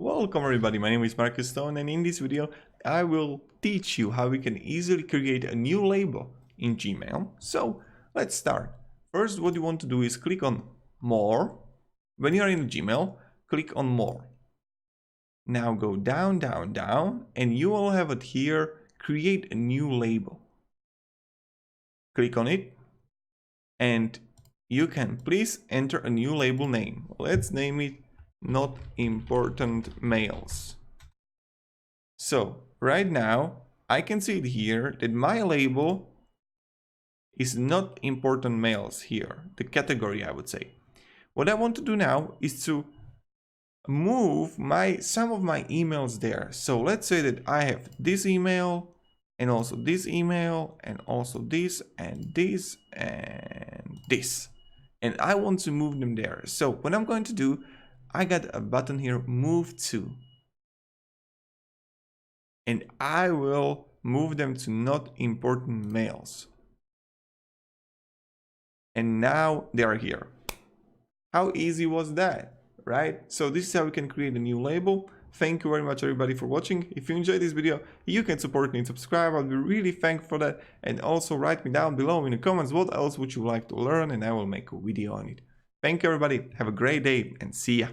Welcome everybody, my name is Marcus Stone, and in this video I will teach you how we can easily create a new label in Gmail. So let's start. First, what you want to do is click on More. When you are in Gmail, click on More. Now go down, down, down, and you will have it here, create a new label. Click on it, and you can please enter a new label name. Let's name it Not Important Mails. So right now I can see it here that my label is Not Important Mails here, the category I would say. What I want to do now is to move some of my emails there. So let's say that I have this email and also this email and also this and this and this, and I want to move them there. So what I'm going to do, I got a button here, move to, and I will move them to Not Important Mails. And now they are here. How easy was that, right? So this is how we can create a new label. Thank you very much everybody for watching. If you enjoyed this video, you can support me and subscribe. I'll be really thankful for that. And also write me down below in the comments what else would you like to learn, and I will make a video on it. Thank you everybody. Have a great day and see ya.